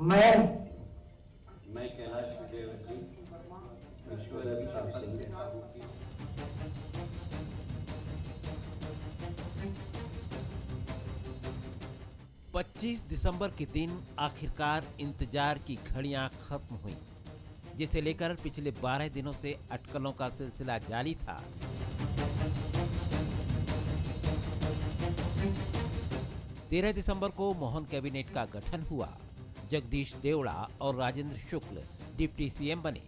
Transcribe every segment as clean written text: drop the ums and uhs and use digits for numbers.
मैं कैलाश विजयवर्गीय विश्व शपथ लेता हूँ कि 25 दिसंबर के दिन आखिरकार इंतजार की घड़ियां खत्म हुई, जिसे लेकर पिछले 12 दिनों से अटकलों का सिलसिला जारी था। 13 दिसंबर को मोहन कैबिनेट का गठन हुआ। जगदीश देवड़ा और राजेंद्र शुक्ल डिप्टी सीएम बने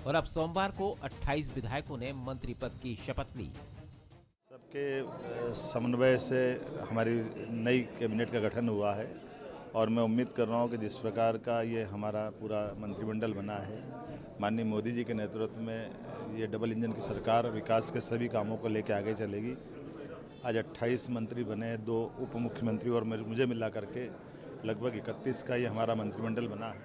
और अब सोमवार को 28 विधायकों ने मंत्री पद की शपथ ली। सबके समन्वय से हमारी नई कैबिनेट का गठन हुआ है और मैं उम्मीद कर रहा हूं कि जिस प्रकार का ये हमारा पूरा मंत्रिमंडल बना है, माननीय मोदी जी के नेतृत्व में ये डबल इंजन की सरकार विकास के सभी कामों को लेकर आगे चलेगी। आज 28 मंत्री बने, 2 उप मुख्यमंत्री और मुझे मिला करके लगभग 31 का ये हमारा मंत्रिमंडल बना है।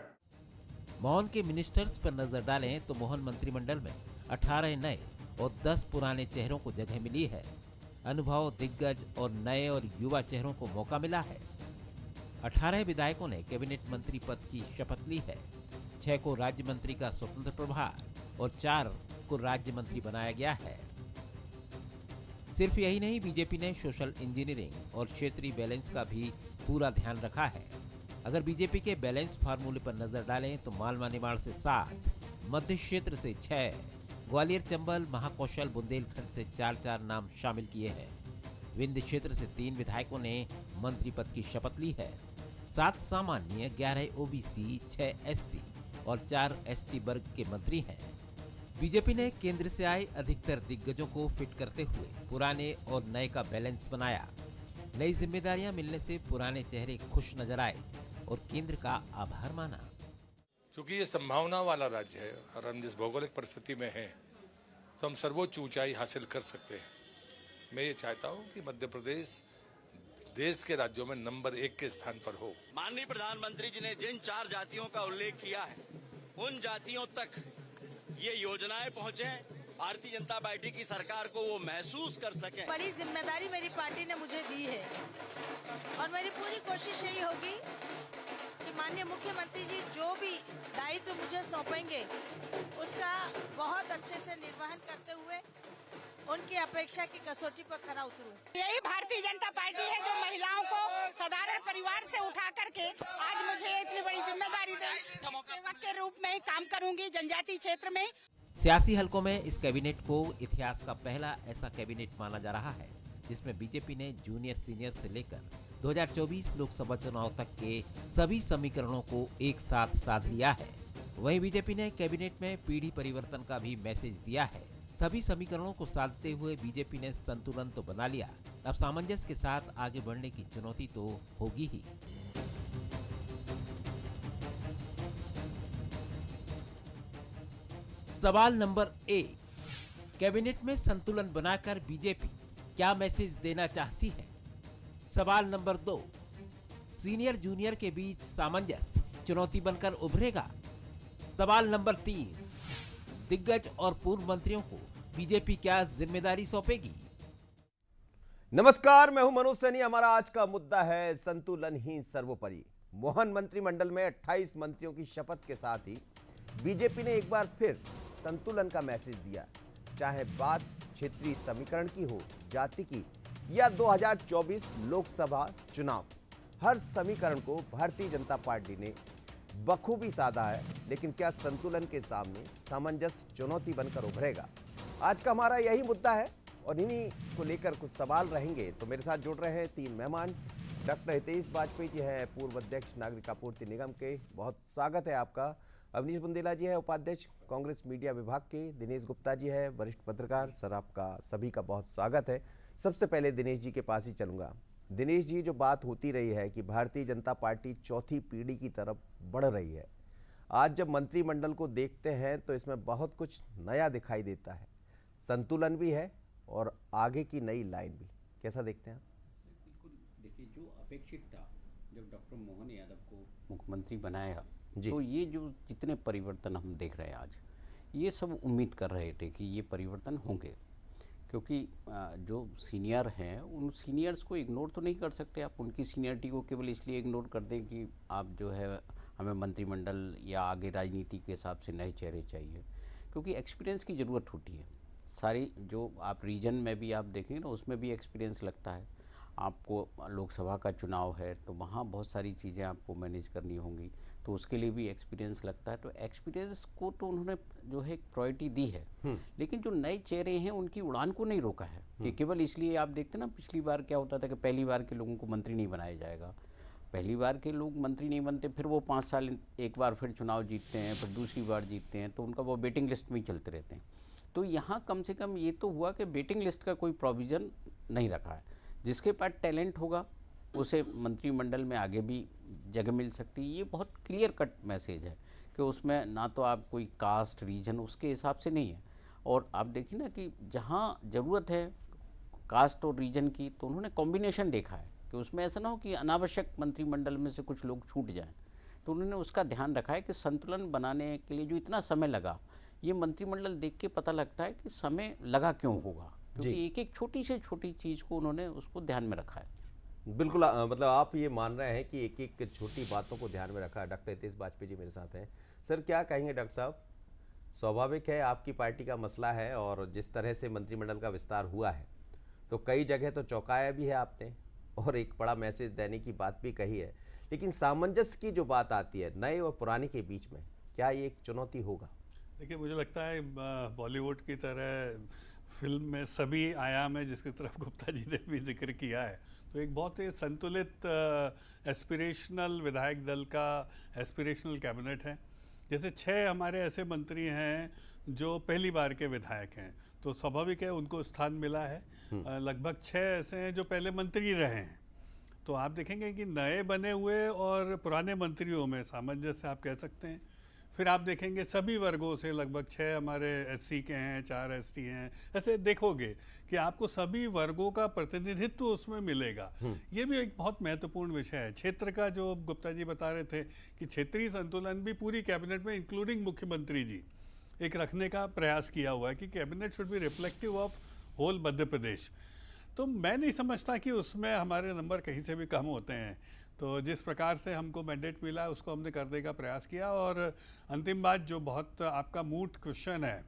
मोहन के मिनिस्टर्स पर नजर डालें तो मोहन मंत्रिमंडल में 18 नए और 10 पुराने चेहरों को जगह मिली है। अनुभव, दिग्गज और नए और युवा चेहरों को मौका मिला है। 18 विधायकों ने कैबिनेट मंत्री पद की शपथ ली है। 6 को राज्य मंत्री का स्वतंत्र प्रभार और 4 को राज्य मंत्री बनाया गया है। सिर्फ यही नहीं, बीजेपी ने सोशल इंजीनियरिंग और क्षेत्रीय बैलेंस का भी पूरा ध्यान रखा है। अगर बीजेपी के बैलेंस फार्मूले पर नजर डालें तो मालवा निमाड़ से 7, मध्य क्षेत्र से 6, ग्वालियर चंबल महाकौशल बुंदेलखंड से 4-4 नाम शामिल किए हैं। विंध्य क्षेत्र से 3 विधायकों ने मंत्री पद की शपथ ली है। 7 सामान्य, 11 ओबीसी, 6 एससी और 4 एसटी वर्ग के मंत्री हैं। बीजेपी ने केंद्र से आए अधिकतर दिग्गजों को फिट करते हुए पुराने और नए का बैलेंस बनाया। नई जिम्मेदारियां मिलने से पुराने चेहरे खुश नजर आए और केंद्र का आभार माना। क्योंकि ये संभावना वाला राज्य है और हम जिस भौगोलिक परिस्थिति में हैं तो हम सर्वोच्च ऊंचाई हासिल कर सकते हैं। मैं ये चाहता हूं कि मध्य प्रदेश देश के राज्यों में नंबर 1 के स्थान पर हो। माननीय प्रधानमंत्री जी ने जिन 4 जातियों का उल्लेख किया है, उन जातियों तक ये योजनाएं पहुंचे, भारतीय जनता पार्टी की सरकार को वो महसूस कर सके। बड़ी जिम्मेदारी मेरी पार्टी ने मुझे दी है और मेरी पूरी कोशिश यही होगी कि माननीय मुख्यमंत्री जी जो भी दायित्व मुझे सौंपेंगे उसका बहुत अच्छे से निर्वहन करते हुए उनकी अपेक्षा की कसौटी पर खरा उतरूं। यही भारतीय जनता पार्टी है जो महिलाओं को साधारण परिवार से उठा करके आज मुझे इतनी बड़ी जिम्मेदारी दी। सेवक के रूप में काम करूंगी जनजातीय क्षेत्र में। सियासी हलकों में इस कैबिनेट को इतिहास का पहला ऐसा कैबिनेट माना जा रहा है जिसमें बीजेपी ने जूनियर सीनियर से लेकर 2024 लोकसभा चुनाव तक के सभी समीकरणों को एक साथ साध लिया है। वहीं बीजेपी ने कैबिनेट में पीढ़ी परिवर्तन का भी मैसेज दिया है। सभी समीकरणों को साधते हुए बीजेपी ने संतुलन तो बना लिया, अब सामंजस्य के साथ आगे बढ़ने की चुनौती तो होगी ही। सवाल नंबर 1, कैबिनेट में संतुलन बनाकर बीजेपी क्या मैसेज देना चाहती है? सवाल नंबर 2, सीनियर जूनियर के बीच सामंजस्य चुनौती बनकर उभरेगा? सवाल नंबर 3, दिग्गज और पूर्व मंत्रियों को बीजेपी क्या जिम्मेदारी सौंपेगी? नमस्कार, मैं हूं मनोज सैनी। हमारा आज का मुद्दा है संतुलन ही सर्वोपरि। मोहन मंत्रिमंडल में 28 मंत्रियों की शपथ के साथ ही बीजेपी ने एक बार फिर संतुलन का मैसेज दिया। चाहे बात क्षेत्रीय समीकरण की हो, जाति की या 2024 लोकसभा चुनाव, हर समीकरण को भारतीय जनता पार्टी ने बखूबी साधा है। लेकिन क्या संतुलन के सामने सामंजस्य चुनौती बनकर उभरेगा? आज का हमारा यही मुद्दा है और इन्हीं को लेकर कुछ सवाल रहेंगे। तो मेरे साथ जुड़ रहे हैं 3 मेहमान। डॉक्टर हितेश वाजपेयी जी हैं, पूर्व अध्यक्ष नागरिक आपूर्ति निगम के, बहुत स्वागत है आपका। अवनीश बुंदेला जी है, उपाध्यक्ष कांग्रेस मीडिया विभाग के। दिनेश गुप्ता जी है, वरिष्ठ पत्रकार। सर, आपका सभी का बहुत स्वागत है। सबसे पहले दिनेश जी के पास ही चलूंगा। दिनेश जी, जो बात होती रही है कि भारतीय जनता पार्टी चौथी पीढ़ी की तरफ बढ़ रही है, आज जब मंत्रिमंडल को देखते हैं तो इसमें बहुत कुछ नया दिखाई देता है। संतुलन भी है और आगे की नई लाइन भी। कैसा देखते हैं आप? बिल्कुल, देखिए, जो अपेक्षित था जब डॉक्टर मोहन यादव को मुख्यमंत्री बनाया जी। तो ये जो जितने परिवर्तन हम देख रहे हैं आज, ये सब उम्मीद कर रहे थे कि ये परिवर्तन होंगे, क्योंकि जो सीनियर हैं उन सीनियर्स को इग्नोर तो नहीं कर सकते आप। उनकी सीनियरिटी को केवल इसलिए इग्नोर कर दें कि आप जो है हमें मंत्रिमंडल या आगे राजनीति के हिसाब से नए चेहरे चाहिए, क्योंकि एक्सपीरियंस की ज़रूरत होती है। सारी जो आप रीजन में भी आप देखेंगे ना, उसमें भी एक्सपीरियंस लगता है। आपको लोकसभा का चुनाव है तो वहाँ बहुत सारी चीज़ें आपको मैनेज करनी होंगी, तो उसके लिए भी एक्सपीरियंस लगता है। तो एक्सपीरियंस को तो उन्होंने जो है प्रायोरिटी दी है, लेकिन जो नए चेहरे हैं उनकी उड़ान को नहीं रोका है। कि केवल इसलिए आप देखते ना, पिछली बार क्या होता था कि पहली बार के लोगों को मंत्री नहीं बनाया जाएगा, पहली बार के लोग मंत्री नहीं बनते, फिर वो 5 साल एक बार फिर चुनाव जीतते हैं, फिर दूसरी बार जीतते हैं, तो उनका वो वेटिंग लिस्ट में ही चलते रहते हैं। तो यहाँ कम से कम ये तो हुआ कि वेटिंग लिस्ट का कोई प्रोविज़न नहीं रखा है। जिसके पास टैलेंट होगा उसे मंत्रिमंडल में आगे भी जगह मिल सकती है। ये बहुत क्लियर कट मैसेज है कि उसमें ना तो आप कोई कास्ट रीजन उसके हिसाब से नहीं है। और आप देखिए ना कि जहाँ ज़रूरत है कास्ट और रीजन की, तो उन्होंने कॉम्बिनेशन देखा है कि उसमें ऐसा ना हो कि अनावश्यक मंत्रिमंडल में से कुछ लोग छूट जाएं। तो उन्होंने उसका ध्यान रखा है कि संतुलन बनाने के लिए जो इतना समय लगा, ये मंत्रिमंडल देख के पता लगता है कि समय लगा क्यों होगा, क्योंकि एक एक छोटी से छोटी चीज़ को उन्होंने उसको ध्यान में रखा है। बिल्कुल, मतलब आप ये मान रहे हैं कि एक एक छोटी बातों को ध्यान में रखा है। डॉक्टर हितेश वाजपेयी जी मेरे साथ हैं। सर, क्या कहेंगे डॉक्टर साहब? स्वाभाविक है, आपकी पार्टी का मसला है और जिस तरह से मंत्रिमंडल का विस्तार हुआ है तो कई जगह तो चौंकाया भी है आपने और एक बड़ा मैसेज देने की बात भी कही है, लेकिन सामंजस्य की जो बात आती है नए और पुराने के बीच में, क्या ये एक चुनौती होगा? देखिए, मुझे लगता है बॉलीवुड की तरह फिल्म में सभी आयाम है जिसकी तरफ गुप्ता जी ने भी जिक्र किया है। तो एक बहुत ही संतुलित एस्पिरेशनल विधायक दल का एस्पिरेशनल कैबिनेट है। जैसे 6 हमारे ऐसे मंत्री हैं जो पहली बार के विधायक हैं, तो स्वाभाविक है उनको स्थान मिला है। लगभग 6 ऐसे हैं जो पहले मंत्री रहे हैं। तो आप देखेंगे कि नए बने हुए और पुराने मंत्रियों में सामंजस्य आप कह सकते हैं। फिर आप देखेंगे सभी वर्गों से लगभग 6 हमारे एससी के हैं, 4 एसटी हैं। ऐसे देखोगे कि आपको सभी वर्गों का प्रतिनिधित्व उसमें मिलेगा। ये भी एक बहुत महत्वपूर्ण विषय है। क्षेत्र का जो गुप्ता जी बता रहे थे कि क्षेत्रीय संतुलन भी पूरी कैबिनेट में इंक्लूडिंग मुख्यमंत्री जी एक रखने का प्रयास किया हुआ है कि cabinet should be reflective of whole Madhya Pradesh. तो मैं नहीं समझता कि उसमें हमारे नंबर कहीं से भी कम होते हैं। तो जिस प्रकार से हमको मैंडेट मिला है उसको हमने करने का प्रयास किया। और अंतिम बात, जो बहुत आपका मूट क्वेश्चन है,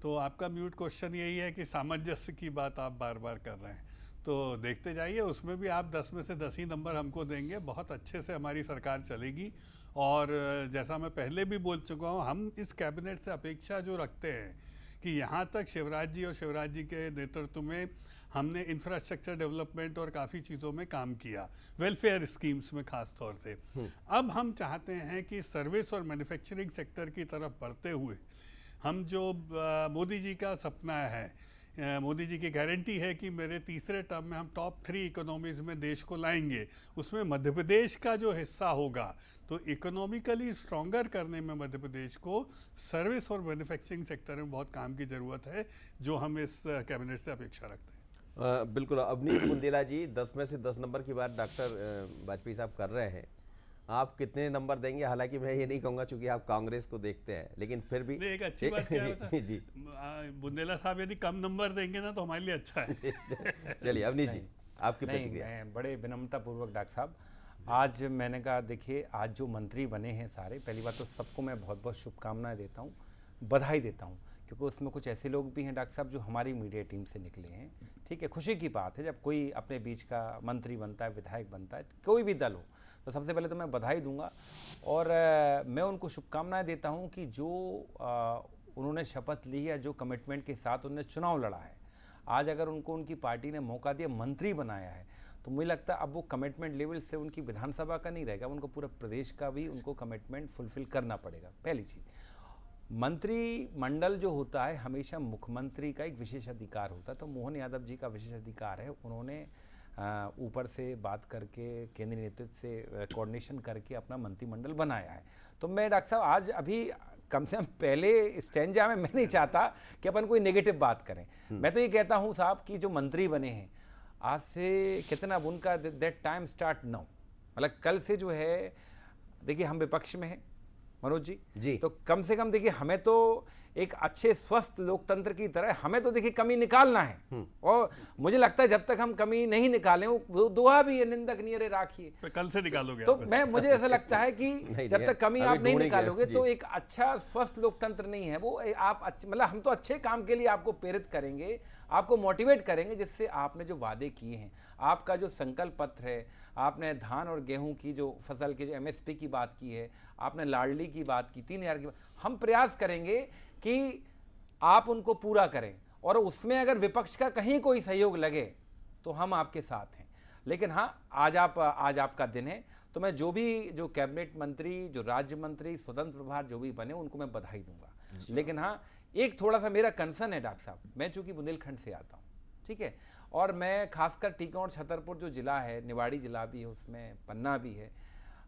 तो आपका म्यूट क्वेश्चन यही है कि सामंजस्य की बात आप बार बार कर रहे हैं। तो देखते जाइए, उसमें भी आप 10 में से 10 ही नंबर हमको देंगे। बहुत अच्छे से हमारी सरकार चलेगी। और जैसा मैं पहले भी बोल चुका हूँ, हम इस कैबिनेट से अपेक्षा जो रखते हैं कि यहाँ तक शिवराज जी और शिवराज जी के नेतृत्व में हमने इंफ्रास्ट्रक्चर डेवलपमेंट और काफ़ी चीज़ों में काम किया, वेलफेयर स्कीम्स में खास तौर से। अब हम चाहते हैं कि सर्विस और मैन्युफैक्चरिंग सेक्टर की तरफ बढ़ते हुए हम जो मोदी जी का सपना है, मोदी जी की गारंटी है कि मेरे तीसरे टर्म में हम टॉप 3 इकोनॉमीज़ में देश को लाएंगे, उसमें मध्य प्रदेश का जो हिस्सा होगा, तो इकोनॉमिकली स्ट्रॉन्गर करने में मध्य प्रदेश को सर्विस और मैन्युफैक्चरिंग सेक्टर में बहुत काम की ज़रूरत है, जो हम इस कैबिनेट से अपेक्षा रखते हैं। बिल्कुल। अवनीश बुंदेला जी, 10 में से 10 नंबर की बात डॉक्टर वाजपेयी साहब कर रहे हैं, आप कितने नंबर देंगे? हालांकि मैं ये नहीं कहूँगा चूंकि आप कांग्रेस को देखते हैं, लेकिन फिर भी एक अच्छी बात क्या होता है जी, बुंदेला साहब यदि कम नंबर देंगे ना तो हमारे लिए अच्छा है। चलिए अवनीश जी, आपकी नहीं, प्रतिक्रिया। मैं बड़े विनम्रता पूर्वक डॉक्टर साहब, आज मैंने कहा, देखिए आज जो मंत्री बने हैं सारे, पहली बात तो सबको मैं बहुत बहुत शुभकामनाएं देता हूँ, बधाई देता हूँ, क्योंकि उसमें कुछ ऐसे लोग भी हैं डॉक्टर साहब जो हमारी मीडिया टीम से निकले हैं। ठीक है, खुशी की बात है जब कोई अपने बीच का मंत्री बनता है, विधायक बनता है, कोई भी दल हो। तो सबसे पहले तो मैं बधाई दूंगा और मैं उनको शुभकामनाएं देता हूं कि जो उन्होंने शपथ ली है, जो कमिटमेंट के साथ उन्होंने चुनाव लड़ा है, आज अगर उनको उनकी पार्टी ने मौका दिया, मंत्री बनाया है, तो मुझे लगता है अब वो कमिटमेंट लेवल से उनकी विधानसभा का नहीं रहेगा, उनको पूरे प्रदेश का भी उनको कमिटमेंट फुलफिल करना पड़ेगा। पहली चीज़, मंत्रिमंडल जो होता है हमेशा मुख्यमंत्री का एक विशेष अधिकार होता है, तो मोहन यादव जी का विशेष अधिकार है। उन्होंने ऊपर से बात करके, केंद्रीय नेतृत्व से कोऑर्डिनेशन करके अपना मंत्रिमंडल बनाया है। तो मैं डॉक्टर साहब आज अभी कम से कम पहले स्टैंजा में मैं नहीं चाहता कि अपन कोई नेगेटिव बात करें। मैं तो ये कहता हूँ साहब कि जो मंत्री बने हैं आज से कितना, उनका दैट टाइम स्टार्ट नाउ, मतलब कल से जो है, देखिए हम विपक्ष में हैं मनोज जी, जी, तो कम से कम देखिए हमें तो एक अच्छे स्वस्थ लोकतंत्र की तरह हमें तो देखिए कमी निकालना है, और मुझे लगता है जब तक हम कमी नहीं निकालें, वो दुआ भी है निंदकनीय रे राखिए, तो कल से निकालोगे तो आप? मुझे ऐसा लगता है कि जब तक कमी आप नहीं निकालोगे जी। तो एक अच्छा स्वस्थ लोकतंत्र नहीं है वो। आप मतलब हम तो अच्छे काम के लिए आपको प्रेरित करेंगे, आपको मोटिवेट करेंगे, जिससे आपने जो वादे किए हैं, आपका जो संकल्प पत्र है, आपने धान और गेहूं की जो फसल की जो MSP की बात की है, आपने लाडली की बात की, 3000 की, हम प्रयास करेंगे कि आप उनको पूरा करें, और उसमें अगर विपक्ष का कहीं कोई सहयोग लगे तो हम आपके साथ हैं। लेकिन हाँ, आज आपका दिन है, तो मैं जो कैबिनेट मंत्री, जो राज्य मंत्री, स्वतंत्र प्रभार जो भी बने, उनको मैं बधाई दूंगा। लेकिन हाँ, एक थोड़ा सा मेरा कंसर्न है डॉक्टर साहब, मैं चूंकि बुंदेलखंड से आता हूँ, ठीक है, और मैं खासकर टीकमगढ़ और छतरपुर जो जिला है, निवाड़ी जिला भी है, उसमें पन्ना भी है,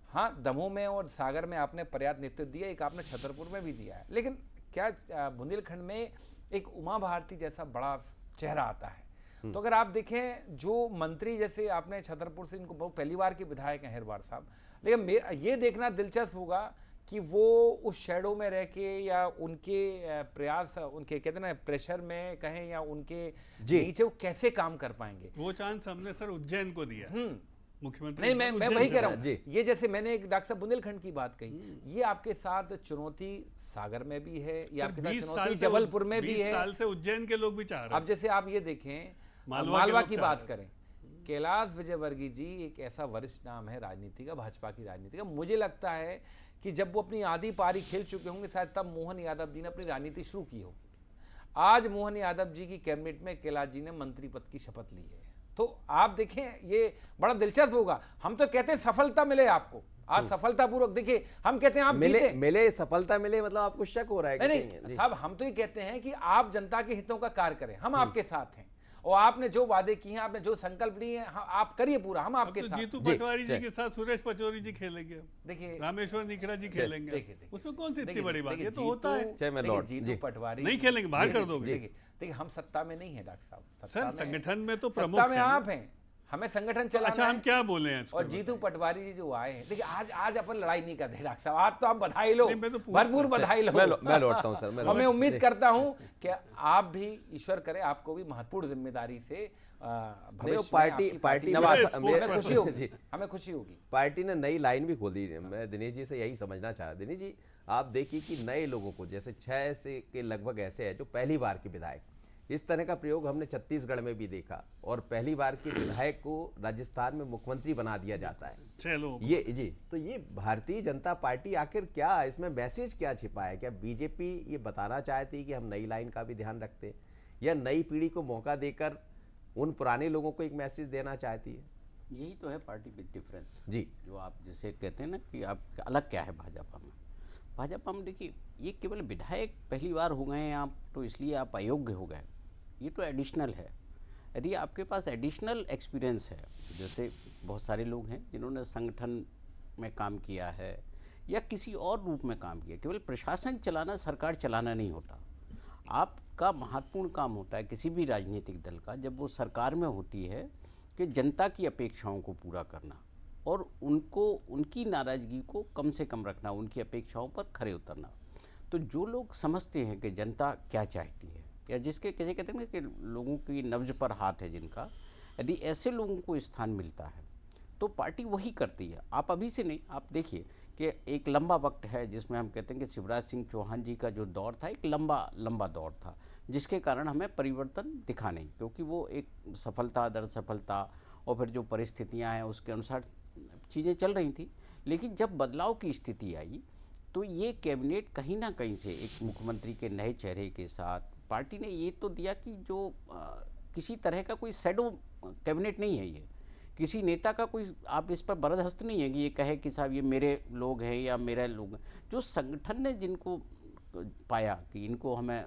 हाँ, दमोह में और सागर में आपने पर्याप्त नेतृत्व दिया, एक आपने छतरपुर में भी दिया है, लेकिन क्या बुंदेलखंड में एक उमा भारती जैसा बड़ा चेहरा आता है? तो अगर आप देखें जो मंत्री, जैसे आपने छतरपुर से, इनको बहुत पहली बार के विधायक हैं हेरवार साहब, लेकिन ये देखना दिलचस्प होगा कि वो उस शैडो में रह के, या उनके प्रयास, उनके कहते हैं ना प्रेशर में कहें, या उनके नीचे वो कैसे काम कर पाएंगे। वो चांस हमने सर उज्जैन को दिया, मुख्यमंत्री नहीं, मैं उज्जैन वही से कह रहा आए। हूँ, ये जैसे मैंने एक डॉक्टर साहब बुंदेलखंड की बात कही, ये आपके साथ चुनौती सागर में भी है, ये आपके साथ 20 साल चुनौती से जबलपुर में भी 20 है। साल से उज्जैन के लोग भी चाह रहे हैं। अब जैसे आप ये देखें, मालवा मालवा के की लोग बात चाह करें, कैलाश विजयवर्गीय जी एक ऐसा वरिष्ठ नाम है राजनीति का, भाजपा की राजनीति का। मुझे लगता है कि जब वो अपनी आधी पारी खेल चुके होंगे, शायद तब मोहन यादव जी ने अपनी राजनीति शुरू की हो। आज मोहन यादव जी की कैबिनेट में कैलाश जी ने मंत्री पद की शपथ ली है, तो आप देखें, ये बड़ा दिलचस्प होगा। हम तो कहते हैं सफलता मिले आपको, आज सफलतापूर्वक, देखिए हम कहते हैं आप जीते। मिले सफलता मिले, मतलब आपको शक हो रहा है? नहीं साहब, हम तो ये कहते हैं कि आप जनता के हितों का कार्य करें, हम आपके साथ हैं, और आपने जो वादे किए हैं, आपने जो संकल्प लिए हैं, आप करिए पूरा, हम आपके साथ। जीतू पटवारी जी के साथ सुरेश पचौरी जी खेलेंगे, देखिए रामेश्वर निखरा जी खेलेंगे, देखिए, उसमें कौन सी इतनी बड़ी बात है? ये तो होता है। जीतू पटवारी नहीं खेलेंगे, बाहर कर दोगे। देखिए हम सत्ता में नहीं है डॉक्टर साहब, सर संगठन में तो प्रमुख सत्ता में आप हैं, हमें संगठन चलाना अच्छा, हम क्या बोले हैं? और जीतू पटवारी जी जो आए हैं, देखिए आज अपन लड़ाई नहीं करते डॉक्टर साहब, आज तो आप बधाई लो, भरपूर बधाई लो। मैं लौटता हूं सर, और मैं उम्मीद करता हूं कि आप भी, ईश्वर करे, आपको भी महत्वपूर्ण जिम्मेदारी से पार्टी हमें खुशी होगी, हमें खुशी होगी। पार्टी ने नई लाइन भी खोल दी। मैं दिनेश जी से यही समझना चाहा। दिनेश जी, आप देखिए कि नए लोगों को, जैसे 6 से के लगभग ऐसे है जो पहली बार के विधायक, इस तरह का प्रयोग हमने छत्तीसगढ़ में भी देखा, और पहली बार के विधायक को राजस्थान में मुख्यमंत्री बना दिया जाता है। चलो ये जी, तो ये भारतीय जनता पार्टी आखिर क्या, इसमें मैसेज क्या छिपा है? क्या बीजेपी ये बताना चाहती है कि हम नई लाइन का भी ध्यान रखते हैं, या नई पीढ़ी को मौका देकर उन पुराने लोगों को एक मैसेज देना चाहती है? यही तो है पार्टी विद डिफरेंस जी, जो आप जैसे कहते हैं ना कि आप अलग क्या है भाजपा में। भाजपा में देखिए, ये केवल विधायक पहली बार हो गए हैं आप, तो इसलिए आप अयोग्य हो गए, ये तो एडिशनल है। यदि आपके पास एडिशनल एक्सपीरियंस है, जैसे बहुत सारे लोग हैं जिन्होंने संगठन में काम किया है या किसी और रूप में काम किया, केवल प्रशासन चलाना, सरकार चलाना नहीं होता। आपका महत्वपूर्ण काम होता है किसी भी राजनीतिक दल का, जब वो सरकार में होती है, कि जनता की अपेक्षाओं को पूरा करना और उनकी नाराज़गी को कम से कम रखना, उनकी अपेक्षाओं पर खरे उतरना। तो जो लोग समझते हैं कि जनता क्या चाहती है, या जिसके कैसे कहते हैं कि लोगों की नब्ज पर हाथ है जिनका, यदि ऐसे लोगों को स्थान मिलता है तो पार्टी वही करती है। आप अभी से नहीं, आप देखिए कि एक लंबा वक्त है जिसमें हम कहते हैं कि शिवराज सिंह चौहान जी का जो दौर था, एक लंबा दौर था, जिसके कारण हमें परिवर्तन दिखा नहीं, क्योंकि वो एक सफलता दर सफलता और फिर जो परिस्थितियां हैं उसके अनुसार चीज़ें चल रही थी। लेकिन जब बदलाव की स्थिति आई तो ये कैबिनेट कहीं ना कहीं से एक मुख्यमंत्री के नए चेहरे के साथ पार्टी ने ये तो दिया कि जो किसी तरह का कोई शैडो कैबिनेट नहीं है, ये किसी नेता का कोई, आप इस पर बरदस्त नहीं है कि ये कहे कि साहब ये मेरे लोग हैं या मेरे लोग हैं। जो संगठन ने जिनको पाया कि इनको हमें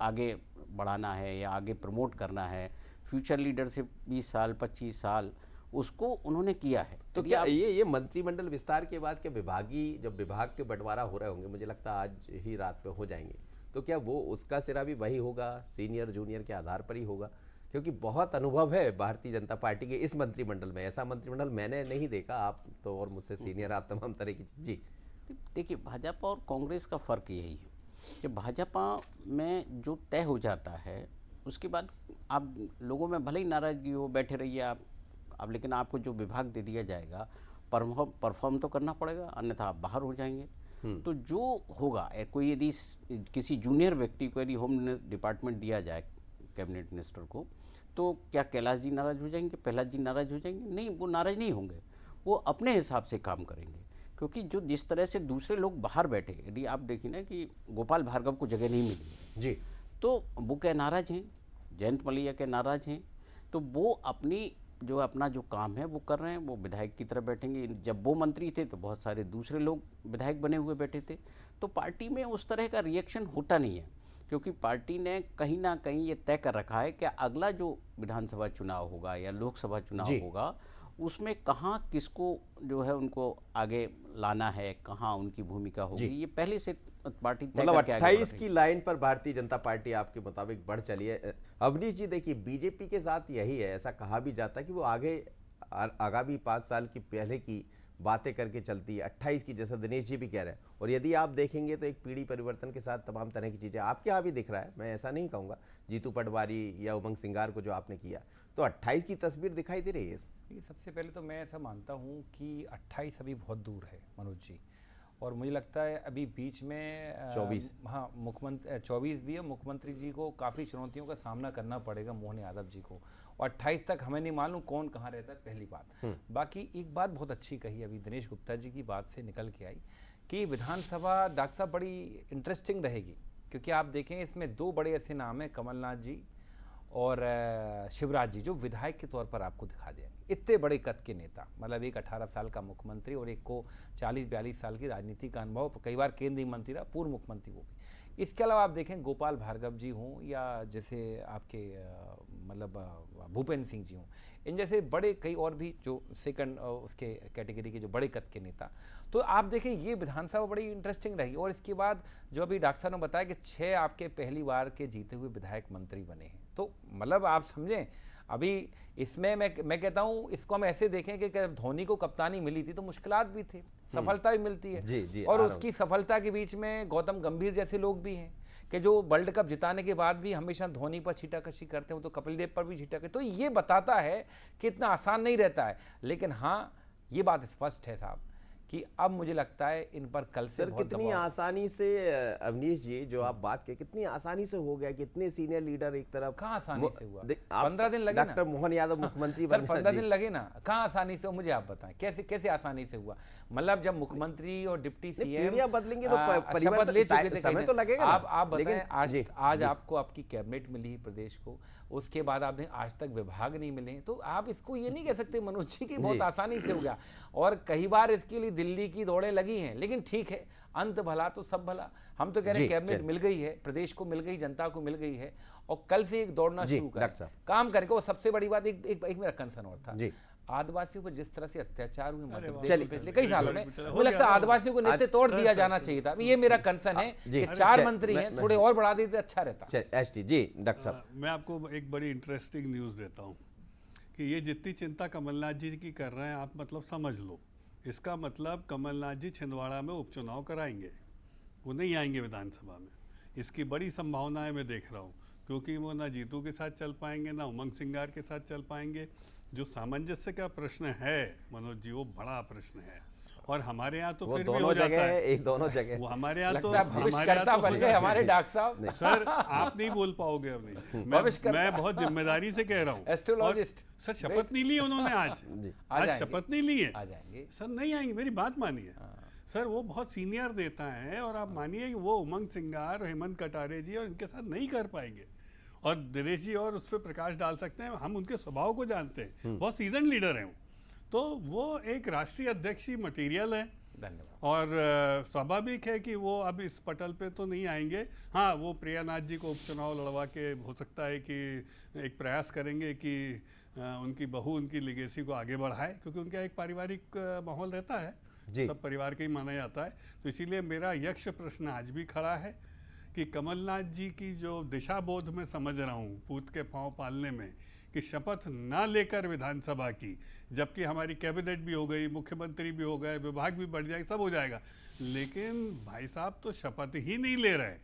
आगे बढ़ाना है या आगे प्रमोट करना है, फ्यूचर लीडरशिप 20 साल 25 साल, उसको उन्होंने किया है। तो क्या ये मंत्रिमंडल विस्तार के बाद क्या जब विभाग के बंटवारा हो रहे होंगे, मुझे लगता है आज ही रात पे हो जाएंगे, तो क्या वो उसका सिरा भी वही होगा, सीनियर जूनियर के आधार पर ही होगा? क्योंकि बहुत अनुभव है भारतीय जनता पार्टी के इस मंत्रिमंडल में, ऐसा मंत्रिमंडल मैंने नहीं देखा। आप तो और मुझसे सीनियर, आप तमाम तरह की जी। देखिए, भाजपा और कांग्रेस का फ़र्क यही है कि भाजपा में जो तय हो जाता है उसके बाद आप लोगों में भले ही नाराज़गी हो, बैठे रहिए आप, अब लेकिन आपको जो विभाग दे दिया जाएगा परफॉर्म तो करना पड़ेगा, अन्यथा आप बाहर हो जाएंगे। तो जो होगा कोई यदि किसी जूनियर व्यक्ति को यदि होम डिपार्टमेंट दिया जाए कैबिनेट मिनिस्टर को, तो क्या कैलाश जी नाराज़ हो जाएंगे, प्रहलाद जी नाराज़ हो जाएंगे? नहीं, वो नाराज़ नहीं होंगे, वो अपने हिसाब से काम करेंगे। क्योंकि जो जिस तरह से दूसरे लोग बाहर बैठे, यदि आप देखिए ना कि गोपाल भार्गव को जगह नहीं मिली है जी, तो वो क्या नाराज़ हैं, जयंत मलैया के नाराज़ हैं, तो वो अपना जो काम है वो कर रहे हैं, वो विधायक की तरह बैठेंगे। जब वो मंत्री थे तो बहुत सारे दूसरे लोग विधायक बने हुए बैठे थे, तो पार्टी में उस तरह का रिएक्शन होता नहीं है, क्योंकि पार्टी ने कहीं ना कहीं ये तय कर रखा है कि अगला जो विधानसभा चुनाव होगा या लोकसभा चुनाव होगा उसमें कहाँ किसको जो है उनको आगे लाना है, कहाँ उनकी भूमिका होगी, ये पहले से पार्टी तय मतलब करके आगे 28 की लाइन पर भारतीय जनता पार्टी आपके मुताबिक बढ़ चली है। अवनीश जी देखिए, बीजेपी के साथ यही है, ऐसा कहा भी जाता है कि वो आगामी 5 साल की पहले की बातें करके चलती है, 28 की, जैसा दिनेश जी भी कह रहे हैं। और यदि आप देखेंगे तो एक पीढ़ी परिवर्तन के साथ तमाम तरह की चीज़ें आपके यहाँ भी दिख रहा है, मैं ऐसा नहीं कहूँगा, जीतू पटवारी या उमंग सिंगार को जो आपने किया, तो 28 की तस्वीर दिखाई दे रही है इसमें। देखिए, सबसे पहले तो मैं ऐसा मानता हूँ कि 28 अभी बहुत दूर है मनोज जी, और मुझे लगता है अभी बीच में 24, हाँ, मुख्यमंत्री 24 भी है, मुख्यमंत्री जी को काफ़ी चुनौतियों का सामना करना पड़ेगा, मोहन यादव जी को, और 28 तक हमें नहीं मालूम कौन कहाँ रहता है, पहली बात। बाकी एक बात बहुत अच्छी कही अभी दिनेश गुप्ता जी की बात से निकल के आई कि विधानसभा डॉक्टर साहब बड़ी इंटरेस्टिंग रहेगी, क्योंकि आप देखें इसमें 2 बड़े ऐसे नाम हैं, कमलनाथ जी और शिवराज जी, जो विधायक के तौर पर आपको दिखा देंगे। इतने बड़े कद के नेता, मतलब एक 18 साल का मुख्यमंत्री और एक को 40-42 साल की राजनीति का अनुभव, कई बार केंद्रीय मंत्री रहा, पूर्व मुख्यमंत्री वो भी। इसके अलावा आप देखें गोपाल भार्गव जी हों या जैसे आपके मतलब भूपेंद्र सिंह जी हों, इन जैसे बड़े कई और भी जो सेकंड उसके कैटेगरी के जो बड़े कद के नेता, तो आप देखें ये विधानसभा बड़ी इंटरेस्टिंग रहेगी। और इसके बाद जो अभी डॉक्टर साहब ने बताया कि 6 आपके पहली बार के जीते हुए विधायक मंत्री बने हैं, तो मतलब आप समझें अभी इसमें मैं कहता हूँ इसको हम ऐसे देखें कि धोनी को कप्तानी मिली थी तो मुश्किलात भी थे, सफलता भी मिलती है। जी, और उसकी सफलता के बीच में गौतम गंभीर जैसे लोग भी हैं कि जो वर्ल्ड कप जिताने के बाद भी हमेशा धोनी पर छीटाकशी करते हैं, तो कपिल देव पर भी छीटाकशी, तो ये बताता है कि इतना आसान नहीं रहता है। लेकिन हाँ, ये बात स्पष्ट है साहब कि अब मुझे लगता है इन पर कल से सर कितनी आसानी से, अवनीश जी जो आप बात करें, कितनी आसानी से हो गया, कितने सीनियर लीडर एक तरफ, कहाँ आसानी से हुआ, 15 दिन लगे ना, डॉक्टर मोहन यादव मुख्यमंत्री सर 15 दिन लगे ना, कहाँ आसानी से, मुझे आप बताएं कैसे आसानी से हुआ। मतलब जब मुख्यमंत्री और डिप्टी सीएम बदलेंगे तो शपथ ले चुके थे, समय तो लगेगा। आप बताएं, आज आपको आपकी कैबिनेट मिली प्रदेश को, उसके बाद आपने आज तक विभाग नहीं मिले, तो आप इसको ये नहीं कह सकते मनोज जी की बहुत आसानी से हो गया। और कई बार इसके लिए दिल्ली की दौड़ें लगी हैं, लेकिन ठीक है, अंत भला तो सब भला। हम तो कह रहे हैं कैबिनेट मिल गई है, प्रदेश को मिल गई, जनता को मिल गई है, और कल से एक दौड़ना शुरू करें, काम करके। और सबसे बड़ी बात एक मेरा कंसर्न और था, आदिवासियों पर जिस तरह से अत्याचार हुए मध्य प्रदेश में पिछले कई सालों में, मुझे लगता है आदिवासियों को नेतृत्व तोड़ दिया जाना चाहिए था। ये मेरा कंसर्न है कि 4 मंत्री हैं, थोड़े और बढ़ा देते अच्छा रहता। एसटी जी डॉक्टर साहब, मैं आपको एक बड़ी इंटरेस्टिंग न्यूज़ देता हूँ कि ये जितनी चिंता कमलनाथ जी की कर रहे हैं आप, मतलब समझ लो, इसका मतलब कमलनाथ जी छिंदवाड़ा में उपचुनाव कराएंगे, वो नहीं आएंगे विधानसभा में। इसकी बड़ी संभावनाएं मैं देख रहा हूँ, क्योंकि वो ना जीतू के साथ चल पाएंगे, ना उमंग सिंगार के साथ चल पाएंगे। जो सामंजस्य का प्रश्न है मनोज जी, वो बड़ा प्रश्न है। और हमारे यहाँ तो फिर भी हो जाता है, एक दोनों जगह वो हमारे यहाँ तो हमारे डॉक्टर साहब सर आप नहीं बोल पाओगे अब नहीं, मैं बहुत जिम्मेदारी से कह रहा हूँ। एस्ट्रोलॉजिस्ट सर शपथ नहीं ली उन्होंने, आज शपथ नहीं ली है सर, नहीं आएंगे, मेरी बात मानिए सर, वो बहुत सीनियर देता है, और आप मानिए कि वो उमंग सिंगार, हेमंत कटारे जी और इनके साथ नहीं कर पाएंगे। और दिनेश जी और उस पर प्रकाश डाल सकते हैं, हम उनके स्वभाव को जानते हैं, बहुत सीजन लीडर हैं, तो वो एक राष्ट्रीय अध्यक्षी मटेरियल है। और स्वाभाविक है कि वो अब इस पटल पे तो नहीं आएंगे। हाँ, वो प्रियानाथ जी को उपचुनाव लड़वा के हो सकता है कि एक प्रयास करेंगे कि उनकी बहू उनकी लिगेसी को आगे बढ़ाए, क्योंकि उनका एक पारिवारिक माहौल रहता है, सब परिवार के ही माना जाता है। तो इसीलिए मेरा यक्ष प्रश्न आज भी खड़ा है कि कमलनाथ जी की जो दिशा बोध में समझ रहा हूँ, पूत के पाँव पालने में, कि शपथ ना लेकर विधानसभा की, जबकि हमारी कैबिनेट भी हो गई, मुख्यमंत्री भी हो गए, विभाग भी बढ़ जाएगा, सब हो जाएगा, लेकिन भाई साहब तो शपथ ही नहीं ले रहे।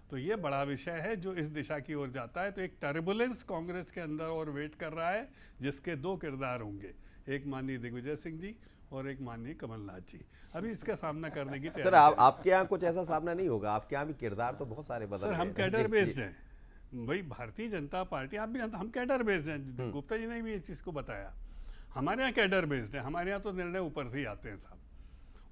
तो ये बड़ा विषय है जो इस दिशा की ओर जाता है। तो एक टर्बुलेंस कांग्रेस के अंदर और वेट कर रहा है, जिसके दो किरदार होंगे, एक माननीय दिग्विजय सिंह जी और एक माननीय कमलनाथ जी। अभी इसका सामना करने की तैयारी। सर आपके यहाँ कुछ ऐसा सामना नहीं होगा? आपके यहाँ भी किरदार तो बहुत सारे बदल सर, हम गए। कैडर बेस्ड हैं भाई, भारतीय जनता पार्टी। आप भी, हम कैडर बेस्ड हैं, गुप्ता जी ने भी इस चीज़ को बताया। हमारे यहाँ कैडर बेस्ड है, हमारे यहाँ तो निर्णय ऊपर से ही आते हैं साहब।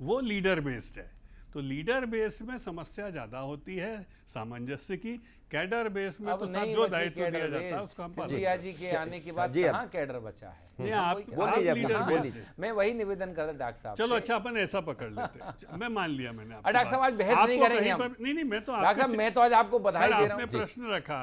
वो लीडर बेस्ड है, तो लीडर बेस में समस्या ज्यादा होती है सामंजस्य की। कैडर बेस में तो सब जो दायित्व दिया जाता है उसका हम पालन सिंधिया जी के आने के बाद कहाँ कैडर बचा है? नहीं, आप बोलिए। मैं वही निवेदन करता डॉक्टर साहब। चलो अच्छा, अपन ऐसा पकड़ लेते हैं। मैं मान लिया मैंने। डॉक्टर साहब आज बहस नहीं करेंगे हम। नहीं, मैं तो डॉक्टर साहब, मैं तो आज आपको बधाई दे रहा हूँ। आपने प्रश्न रखा,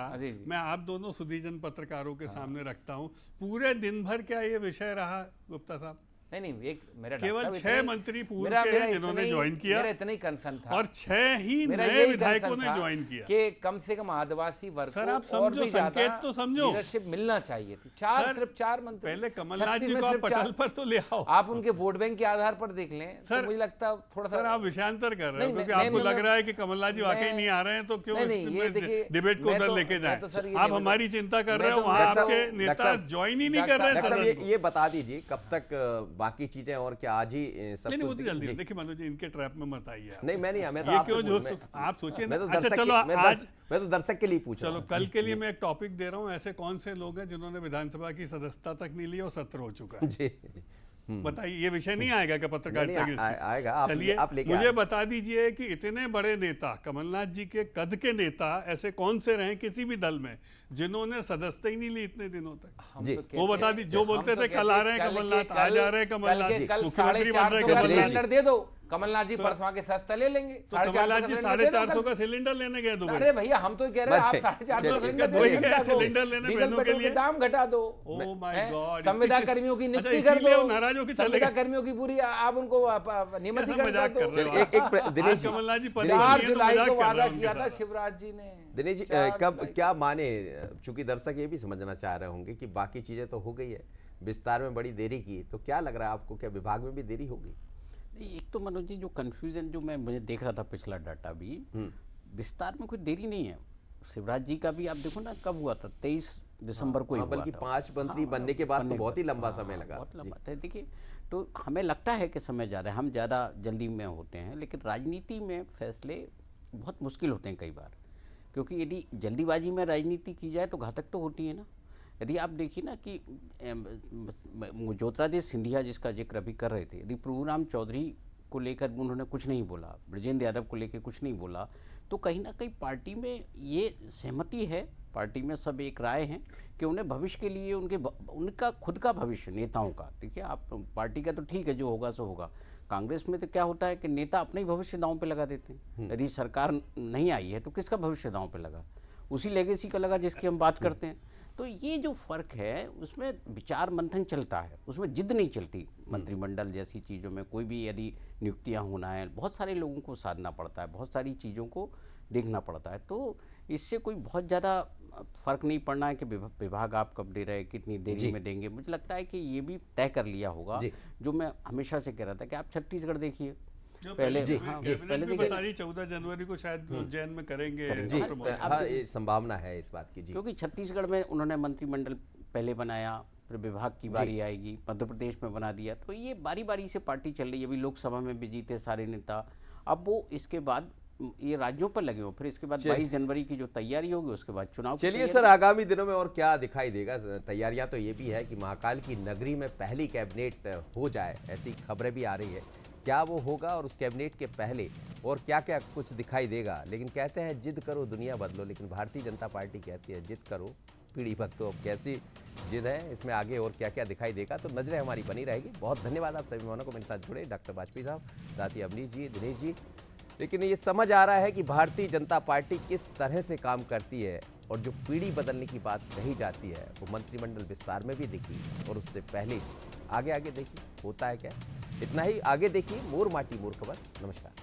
मैं आप दोनों सुधीजन पत्रकारों के सामने रखता हूँ। पूरे दिन भर क्या ये विषय रहा गुप्ता साहब? नहीं, एक मेरा केवल 6 मंत्री पूर्व के हैं जिन्होंने ज्वाइन किया। मेरा इतना ही कंसर्न था, और 6 ही नए विधायकों ने ज्वाइन किया कि कम से कम आदिवासी वर्ग सर, आप को और समझो, भी ज्यादा संकेत तो समझो, लीडरशिप मिलना चाहिए थी। सिर्फ चार मंत्री। पहले कमलनाथ जी को आप पटल पर तो ले आओ। आप उनके वोट बैंक के आधार पर देख लें तो मुझे लगता है थोड़ा सा। आप विषयांतर कर रहे हो, क्योंकि आपको लग रहा है कि कमलनाथ जी वाकई नहीं आ रहे हैं, तो क्यों डिबेट को उधर लेके जाए? आप हमारी चिंता कर रहे हो, वहाँ आपके नेता ज्वाइन ही नहीं कर रहे हैं। ये बता दीजिए कब तक बाकी चीजें, और क्या आज ही सब नहीं, कुछ? वो तो जल्दी। देखिए मनोज जी, इनके ट्रैप में मत आइए। नहीं, मैं नहीं, मैं तो ये क्यों जो आप सोचिए ना। अच्छा चलो, आज मैं तो दर्शक के लिए पूछ रहा हूं। चलो, कल के लिए मैं एक टॉपिक दे रहा हूं। ऐसे कौन से लोग हैं जिन्होंने विधानसभा की सदस्यता तक नहीं ली और सत्र हो चुका है? जी, बताइए, ये विषय नहीं आएगा क्या पत्रकारिता की? आएगा। चलिए, मुझे बता दीजिए कि इतने बड़े नेता, कमलनाथ जी के कद के नेता ऐसे कौन से रहे किसी भी दल में जिन्होंने सदस्यता ही नहीं ली इतने दिनों तक? वो बता दीजिए। जो बोलते थे कल आ रहे हैं कमलनाथ, आज आ रहे हैं कमलनाथ, मुख्यमंत्री बन रहे सिलेंडर दे दो। कमलनाथ जी परसों के सस्ता ले लेंगे। तो कमलनाथ जी 450 का सिलेंडर लेने गए दुबई। अरे भैया, हम तो कह रहे हैं आप 450 सिलेंडर लेने बहनों के लिए दाम घटा दो। ओह माय गॉड, संविदा कर्मियों की नियुक्ति कर दो। नाराज हो के चले संविदा कर्मियों की पूरी आप उनको नियमितीकरण कर दो। एक दिनेश जी, कमलनाथ जी 4 जुलाई को वादा किया था शिवराज जी ने। दिनेश जी, कब क्या माने? चूंकि दर्शक ये भी समझना चाह रहे होंगे कि बाकी चीजें तो हो गई है, विस्तार में बड़ी देरी की, तो क्या लग रहा है आपको, क्या विभाग में भी देरी होगी? एक तो मनोज जी, जो कंफ्यूजन जो मुझे देख रहा था पिछला डाटा भी, विस्तार में कोई देरी नहीं है। शिवराज जी का भी आप देखो ना, कब हुआ था? 23 दिसंबर को ही हुआ था। बल्कि 5 मंत्री बनने के बाद तो बहुत ही लंबा समय लगा। बहुत लंबा था। देखिए, तो हमें लगता है कि समय ज़्यादा है, हम ज़्यादा जल्दी में होते हैं, लेकिन राजनीति में फैसले बहुत मुश्किल होते हैं कई बार, क्योंकि यदि जल्दीबाजी में राजनीति की जाए तो घातक तो होती है ना। यदि आप देखिए ना कि ज्योतिरादित्य सिंधिया जिसका जिक्र अभी कर रहे थे, यदि प्रभुराम चौधरी को लेकर उन्होंने कुछ नहीं बोला, ब्रजेंद्र यादव को लेकर कुछ नहीं बोला, तो कहीं ना कहीं पार्टी में ये सहमति है, पार्टी में सब एक राय हैं कि उन्हें भविष्य के लिए उनका खुद का भविष्य, नेताओं का, देखिए आप पार्टी का तो ठीक है, जो होगा सो होगा। कांग्रेस में तो क्या होता है कि नेता अपने ही भविष्य दांव पे लगा देते हैं। यदि सरकार नहीं आई है तो किसका भविष्य दांव पे लगा? उसी लेगेसी का लगा जिसकी हम बात करते हैं। तो ये जो फर्क है उसमें विचार मंथन चलता है, उसमें जिद नहीं चलती। मंत्रिमंडल जैसी चीज़ों में कोई भी यदि नियुक्तियां होना है, बहुत सारे लोगों को साधना पड़ता है, बहुत सारी चीज़ों को देखना पड़ता है, तो इससे कोई बहुत ज़्यादा फर्क नहीं पड़ना है कि विभाग आप कब दे रहे, कितनी देरी में देंगे। मुझे लगता है कि ये भी तय कर लिया होगा, जो मैं हमेशा से कह रहा था कि आप छत्तीसगढ़ देखिए पहले। पहले बता रही 14 जनवरी को शायद उज्जैन में करेंगे, ये संभावना है इस बात की जी, क्योंकि छत्तीसगढ़ में उन्होंने मंत्रिमंडल पहले बनाया, फिर विभाग की बारी आएगी, मध्य प्रदेश में बना दिया, तो ये बारी बारी से पार्टी चल रही है। अभी लोकसभा में भी जीते सारे नेता, अब वो इसके बाद ये राज्यों पर लगे हो, फिर इसके बाद 22 जनवरी की जो तैयारी होगी उसके बाद चुनाव। चलिए सर, आगामी दिनों में और क्या दिखाई देगा? तैयारियां तो ये भी है कि महाकाल की नगरी में पहली कैबिनेट हो जाए, ऐसी खबरें भी आ रही है। क्या वो होगा और उस कैबिनेट के पहले और क्या क्या कुछ दिखाई देगा? लेकिन कहते हैं जिद करो दुनिया बदलो, लेकिन भारतीय जनता पार्टी कहती है जिद करो पीढ़ी बदलो। अब कैसी जिद है, इसमें आगे और क्या क्या दिखाई देगा, तो नजरें हमारी बनी रहेगी। बहुत धन्यवाद आप सभी मेहमानों को मेरे साथ जुड़े, डॉक्टर वाजपेयी साहब, साथ ही अवनीश जी, दिनेश जी। लेकिन ये समझ आ रहा है कि भारतीय जनता पार्टी किस तरह से काम करती है, और जो पीढ़ी बदलने की बात कही जाती है वो मंत्रिमंडल विस्तार में भी दिखी और उससे पहले आगे देखिए होता है क्या। इतना ही, आगे देखिए मोर माटी मोर खबर। नमस्कार।